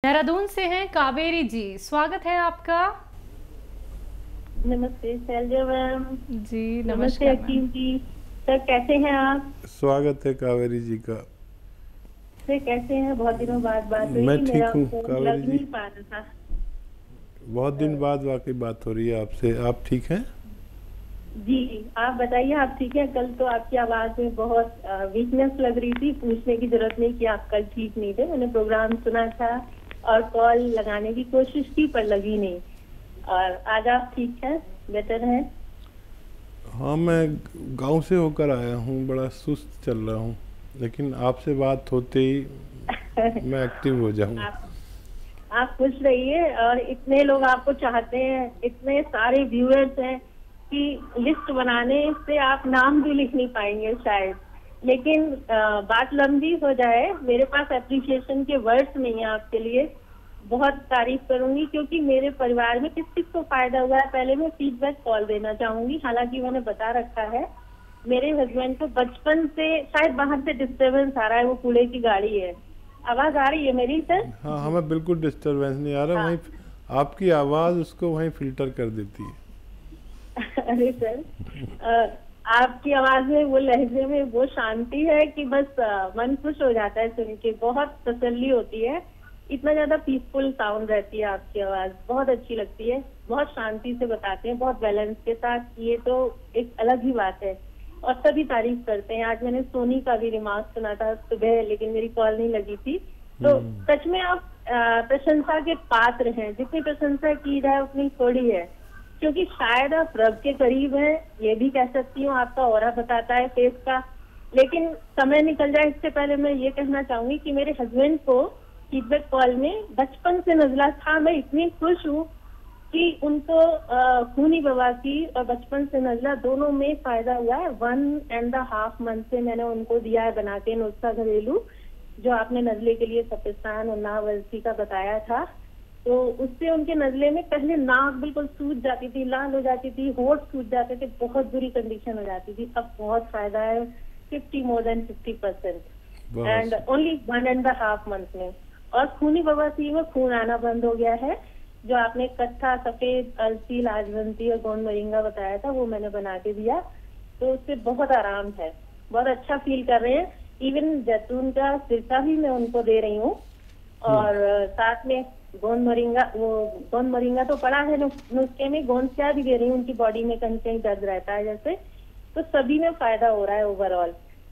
देहरादून से हैं कावेरी जी, स्वागत है आपका। नमस्ते शैलजा मैम। जी नमस्ते नमस्कार मैम। हकीम जी। सर कैसे हैं आप? स्वागत है कावेरी जी का। सर कैसे हैं? बहुत दिनों बाद बात मैं हुई, ठीक मेरा हूँ फोन कावेरी लग जी। नहीं पा रहा था। बहुत दिन बाद वाकई बात हो रही है आपसे। आप ठीक हैं? जी आप बताइए, आप ठीक हैं? कल तो आपकी आवाज में बहुत वीकनेस लग रही थी। पूछने की जरूरत नहीं कि आप कल ठीक नहीं थे। मैंने प्रोग्राम सुना था और कॉल लगाने की कोशिश की पर लगी नहीं। और आज आप ठीक हैं, बेटर हैं? हाँ, मैं गांव से होकर आया हूँ, बड़ा सुस्त चल रहा हूँ, लेकिन आपसे बात होते ही मैं एक्टिव हो जाऊँ। आप खुश रहिए। और इतने लोग आपको चाहते हैं, इतने सारे व्यूअर्स हैं कि लिस्ट बनाने से आप नाम भी लिख नहीं पाएंगे शायद। लेकिन बात लंबी हो जाए, मेरे पास एप्रिसिएशन के वर्ड्स नहीं है आपके लिए। बहुत तारीफ करूंगी क्योंकि मेरे परिवार में किस किस को फायदा हुआ है। पहले मैं फीडबैक कॉल देना चाहूंगी। हालांकि मैंने बता रखा है, मेरे हस्बैंड को बचपन से शायद बाहर से डिस्टर्बेंस आ रहा है, वो कूड़े की गाड़ी है। आवाज आ रही है मेरी सर? हाँ, हमें बिल्कुल डिस्टरबेंस नहीं आ रहा। हाँ। वहीं आपकी आवाज़ उसको वहीं फिल्टर कर देती है। अरे सर, आपकी आवाज में, वो लहजे में वो शांति है कि बस मन खुश हो जाता है सुन के। बहुत तसल्ली होती है। इतना ज्यादा पीसफुल साउंड रहती है आपकी आवाज, बहुत अच्छी लगती है। बहुत शांति से बताते हैं, बहुत बैलेंस के साथ। ये तो एक अलग ही बात है और सभी तारीफ करते हैं। आज मैंने सोनी का भी रिमार्क सुना था सुबह, लेकिन मेरी कॉल नहीं लगी थी। तो सच में आप प्रशंसा के पात्र हैं। जितनी प्रशंसा की जाए उतनी थोड़ी है, क्योंकि शायद आप रब के करीब हैं, ये भी कह सकती हूँ। आपका ऑरा बताता है फेस का। लेकिन समय निकल जाए इससे पहले मैं ये कहना चाहूंगी कि मेरे हस्बैंड को फीडबैक कॉल में बचपन से नजला था। मैं इतनी खुश हूँ कि उनको खूनी बवासीर और बचपन से नजला दोनों में फायदा हुआ है। 1.5 मंथ से मैंने उनको दिया है बना के नुस्खा घरेलू, जो आपने नजले के लिए सफेस्तान और नावलसी का बताया था। तो उससे उनके नजले में पहले नाक बिल्कुल सूज जाती थी, लाल हो जाती थी, होठ सूज जाते थे, बहुत बुरी कंडीशन हो जाती थी। अब बहुत फायदा है, 50% एंड ओनली 1.5 मंथ में। और खूनी बवासीर में खून आना बंद हो गया है। जो आपने कत्था, सफेद, अलसी, लाजवंती और गोंद मोरिंगा बताया था, वो मैंने बना के दिया। तो उससे बहुत आराम है, बहुत अच्छा फील कर रहे हैं। इवन जैतून का सिरका भी मैं उनको दे रही हूँ। और साथ में गोंद मोरिंगा, वो गोंद मोरिंगा तो पड़ा है नुस्खे में, गोंद क्या भी दे रही हूँ। उनकी बॉडी में कहीं कहीं दर्द रहता है जैसे, तो सभी में फायदा हो रहा है ओवरऑल।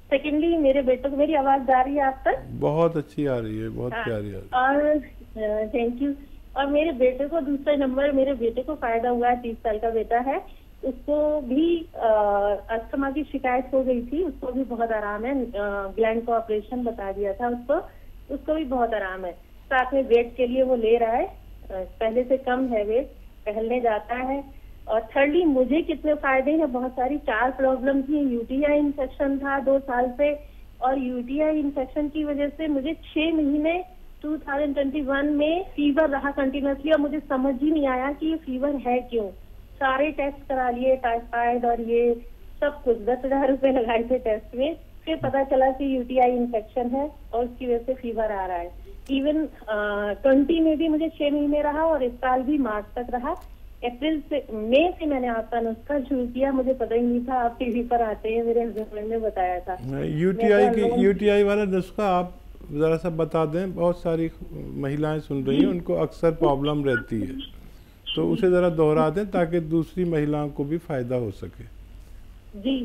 सेकेंडली, मेरे बेटे को, मेरी आवाज जा रही है आप तक? बहुत अच्छी आ रही है, बहुत प्यारी आ रही है। और थैंक यू। और मेरे बेटे को दूसरा नंबर, मेरे बेटे को फायदा हुआ है। 30 साल का बेटा है, उसको भी अस्थमा की शिकायत हो गई थी, उसको भी बहुत आराम है। ग्लैंड का ऑपरेशन बता दिया था उसको भी बहुत आराम है। साथ में वेट के लिए वो ले रहा है, पहले से कम है वेट, टहलने जाता है। और थर्डली, मुझे कितने फायदे हैं, बहुत सारी 4 प्रॉब्लम थी। यूटीआई इन्फेक्शन था 2 साल से, और यूटीआई इन्फेक्शन की वजह से मुझे 6 महीने 2021 में फीवर रहा कंटिन्यूसली, और मुझे समझ ही नहीं आया कि ये फीवर है क्यों। सारे टेस्ट करा लिए, टाइफाइड और ये सब कुछ, 10,000 रुपए लगाए थे टेस्ट में। फिर पता चला कि यूटीआई इन्फेक्शन है और उसकी वजह से फीवर आ रहा है। इवन 20 में भी मुझे 6 महीने रहा, और इस साल भी मार्च तक रहा। अप्रैल से, मई से मैंने आपका नुस्खा शुरू किया। मुझे पता ही नहीं था आप टीवी पर आते हैं, मेरे हस्बैंड ने बताया था। यूटीआई वाला नुस्खा आप जरा सा बता दें। बहुत सारी महिलाएं सुन रही हैं, उनको अक्सर प्रॉब्लम रहती है, तो उसे जरा दोहरा दें ताकि दूसरी महिलाओं को भी फायदा हो सके। जी,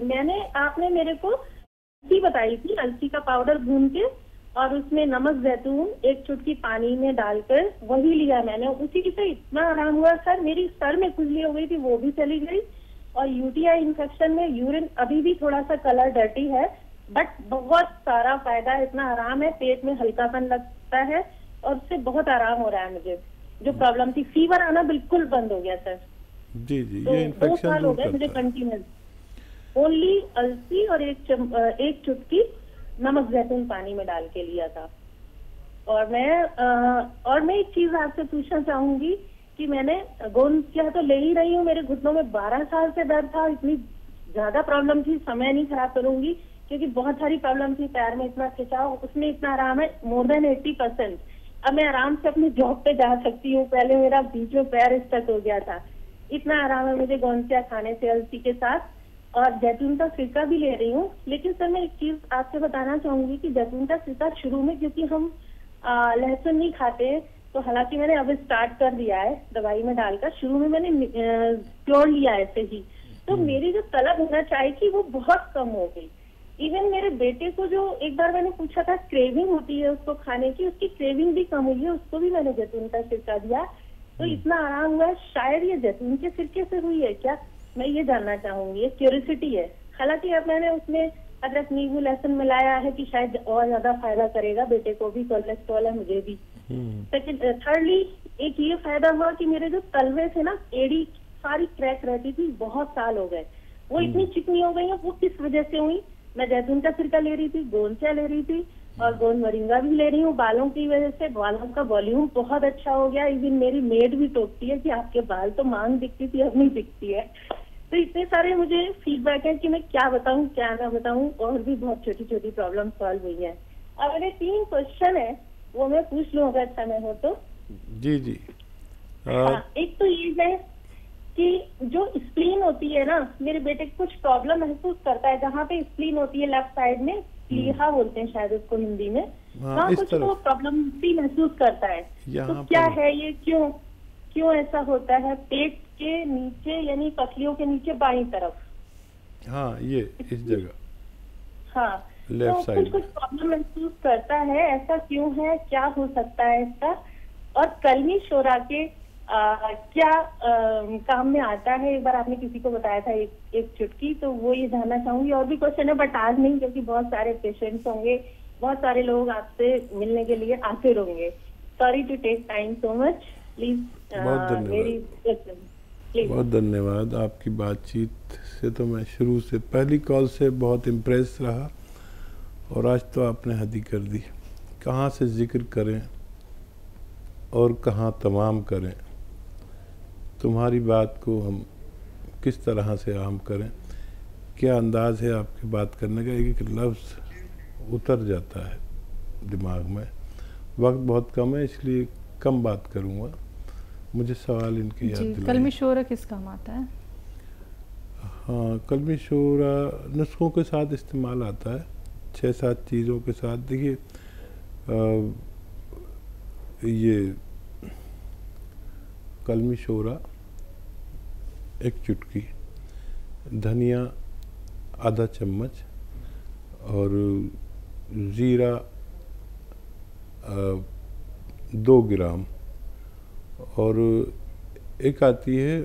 आपने मेरे को अलसी बताई थी, अलसी का पाउडर भून के और उसमें नमक, जैतून 1 चुटकी पानी में डालकर वही लिया मैंने। उसी से इतना आराम हुआ सर, मेरी सर में खुजली हो गई थी, वो भी चली गई। और यूटीआई इन्फेक्शन में यूरिन अभी भी थोड़ा सा कलर डर्टी है, बट बहुत सारा फायदा, इतना आराम है, पेट में हल्कापन लगता है और उससे बहुत आराम हो रहा है मुझे। जो प्रॉब्लम थी, फीवर आना बिल्कुल बंद हो गया सर। जी जी, तो ये इन्फेक्शन 2 साल हो गए मुझे कंटिन्यूस। ओनली अलसी और 1 चुटकी नमक जैतून पानी में डाल के लिया था। और मैं एक चीज आपसे पूछना चाहूंगी कि मैंने गोंद क्या तो ले ही रही हूँ। मेरे घुटनों में 12 साल से दर्द था, इतनी ज्यादा प्रॉब्लम थी, समय नहीं खराब करूंगी क्योंकि बहुत सारी प्रॉब्लम थी। पैर में इतना खिंचाव, उसमें इतना आराम है, मोर देन 80%। अब मैं आराम से अपनी जॉब पे जा सकती हूँ। पहले मेरा बीच में पैर स्टक हो गया था। इतना आराम है मुझे गोंसिया खाने से अलसी के साथ, और जैतून का सिरका भी ले रही हूँ। लेकिन सर मैं एक चीज आपसे बताना चाहूंगी कि जैतून का सिरका शुरू में, क्योंकि हम लहसुन नहीं खाते, तो हालांकि मैंने अब स्टार्ट कर दिया है दवाई में डालकर। शुरू में मैंने प्योर लिया ऐसे ही, तो मेरी जो तलब होना चाहिए थी वो बहुत कम हो गई। इवन मेरे बेटे को, जो एक बार मैंने पूछा था क्रेविंग होती है उसको खाने की, उसकी क्रेविंग भी कम हुई है। उसको भी मैंने जैतून का सिरका दिया, तो इतना आराम हुआ है। शायद ये जैतून के सिरके से हुई है क्या, मैं ये जानना चाहूंगी। ये क्यूरियोसिटी है। हालांकि अब मैंने उसमें अदरक नींबू लहसुन मिलाया है कि शायद और ज्यादा फायदा करेगा। बेटे को भी कोलेस्ट्रॉल है, मुझे भी। सेकंड, थर्डली एक ये फायदा हुआ कि मेरे जो तलवे थे ना, एड़ी सारी क्रैक रहती थी, बहुत साल हो गए, वो इतनी चिकनी हो गई है। वो किस वजह से हुई? मैं जैतून का सिरका ले रही थी, गोंसिया ले रही थी, और गोंद मोरिंगा भी ले रही हूँ। बालों की वजह से बालों का वॉल्यूम बहुत अच्छा हो गया। इवन मेरी मेड भी टोकती है कि आपके बाल तो मांग दिखती थी, अब नहीं दिखती है। तो इतने सारे मुझे फीडबैक है कि मैं क्या बताऊं क्या ना बताऊं, और भी बहुत छोटी छोटी प्रॉब्लम सॉल्व हुई है। अब मेरे 3 क्वेश्चन है, वो मैं पूछ लूं अगर समय हो तो। जी जी। हाँ, एक तो ये है कि जो स्प्लीन होती है ना, मेरे बेटे को कुछ प्रॉब्लम महसूस करता है जहाँ पे स्प्लीन होती है लेफ्ट साइड में, प्लीहा बोलते हैं शायद उसको हिंदी में। वहाँ कुछ तो प्रॉब्लम भी महसूस करता है। तो क्या है ये, क्यों ऐसा होता है? पेट के नीचे, यानी पसलियों के नीचे बाईं तरफ। हाँ, ये इस जगह। हाँ, लेफ्ट तो साइड कुछ प्रॉब्लम महसूस करता है। ऐसा क्यों है, क्या हो सकता है इसका? और कलमी शोरा के क्या काम में आता है? एक बार आपने किसी को बताया था एक चुटकी, तो वो ये जानना चाहूंगी। और भी क्वेश्चन है बट आज नहीं, क्योंकि बहुत सारे पेशेंट्स होंगे, बहुत सारे लोग आपसे मिलने के लिए आते रहेंगे। Sorry to take time so much, please. बहुत धन्यवाद। बहुत धन्यवाद। आपकी बातचीत से तो मैं शुरू से, पहली कॉल से बहुत इम्प्रेस रहा, और आज तो आपने हद ही कर दी। कहाँ से जिक्र करें और कहाँ तमाम करें, तुम्हारी बात को हम किस तरह से आम करें। क्या अंदाज है आपकी बात करने का, एक एक लफ्ज़ उतर जाता है दिमाग में। वक्त बहुत कम है, इसलिए कम बात करूँगा। मुझे सवाल इनके याद दिलाएं। कलमी शोरा किस काम आता है? हाँ, कलमी शोरा नुस्खों के साथ इस्तेमाल आता है, 6-7 चीज़ों के साथ। देखिए, ये कलमी शोरा एक चुटकी, धनिया आधा चम्मच, और ज़ीरा 2 ग्राम, और एक आती है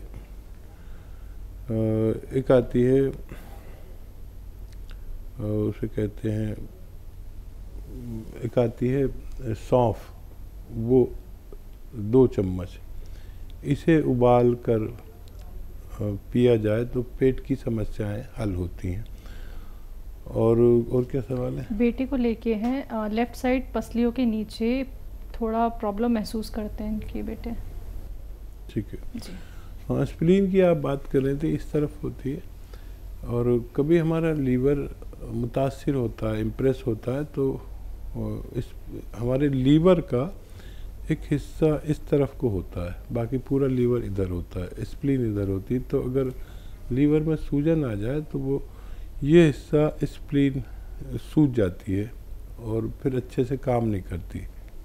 उसे कहते हैं, एक आती है सौंफ, वो 2 चम्मच। इसे उबाल कर पिया जाए तो पेट की समस्याएं हल होती हैं। और क्या सवाल है? बेटे को लेके हैं, लेफ्ट साइड पसलियों के नीचे थोड़ा प्रॉब्लम महसूस करते हैं इनके बेटे। ठीक है जी। हाँ, स्प्लीन की आप बात कर रहे थे, इस तरफ होती है, और कभी हमारा लीवर मुतासिर होता है, इम्प्रेस होता है, तो इस हमारे लीवर का एक हिस्सा इस तरफ को होता है, बाकी पूरा लीवर इधर होता है, स्प्लीन इधर होती है। तो अगर लीवर में सूजन आ जाए तो वो ये हिस्सा स्प्लीन सूज जाती है, और फिर अच्छे से काम नहीं करती,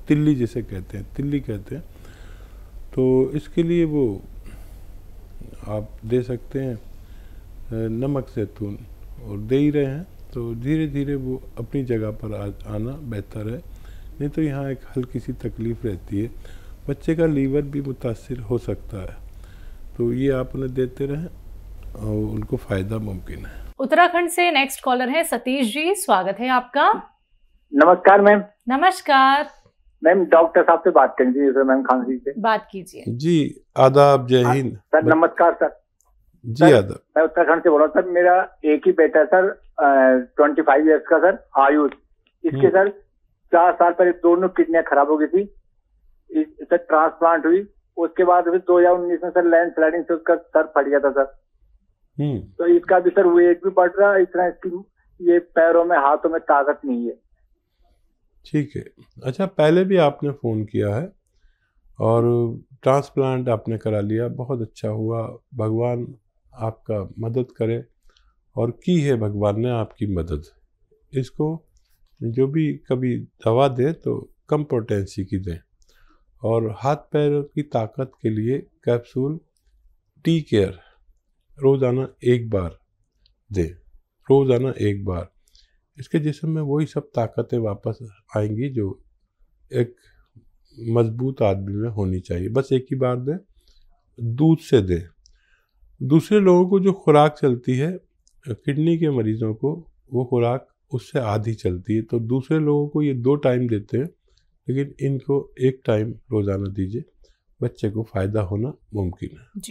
तिल्ली जिसे कहते हैं, तिल्ली कहते हैं। तो इसके लिए वो आप दे सकते हैं नमक ज़ैतून, और दे ही रहे हैं, तो धीरे धीरे वो अपनी जगह पर आना बेहतर है। नहीं तो यहाँ एक हल्की सी तकलीफ़ रहती है, बच्चे का लीवर भी मुतासिर हो सकता है। तो ये आप उन्हें देते रहें और उनको फ़ायदा मुमकिन है। उत्तराखंड से नेक्स्ट कॉलर है सतीश जी, स्वागत है आपका। नमस्कार मैम। नमस्कार मैम, डॉक्टर साहब से बात करेंगे सर, मैम खांसी से बात कीजिए। जी, आदाब, जय हिंद सर। नमस्कार सर। जी आदाब। मैं उत्तराखंड से बोल रहा हूँ सर। मेरा एक ही बेटा है सर, 25 ईयर्स का सर, आयुष। इसके सर 4 साल पहले दोनों किडनियां खराब हो गई थी, सर ट्रांसप्लांट हुई। उसके बाद फिर 2019 में सर लैंड स्लाइडिंग से उसका सर फट गया था सर। तो इसका भी सर वेट भी बढ़ रहा है, इतना इसकी ये पैरों में हाथों में ताकत नहीं है। ठीक है। अच्छा, पहले भी आपने फ़ोन किया है और ट्रांसप्लांट आपने करा लिया, बहुत अच्छा हुआ, भगवान आपका मदद करे, और की है भगवान ने आपकी मदद। इसको जो भी कभी दवा दें तो कम पोटेंसी की दें, और हाथ पैर की ताकत के लिए कैप्सूल टी केयर रोज़ाना 1 बार दें, रोज़ाना 1 बार। इसके जिस्म में वही सब ताकतें वापस आएंगी जो एक मजबूत आदमी में होनी चाहिए। बस एक ही बार दें, दूध से दें। दूसरे लोगों को जो खुराक चलती है, किडनी के मरीजों को वो खुराक उससे आधी चलती है, तो दूसरे लोगों को ये 2 टाइम देते हैं, लेकिन इनको 1 टाइम रोज़ाना दीजिए, बच्चे को फ़ायदा होना मुमकिन है।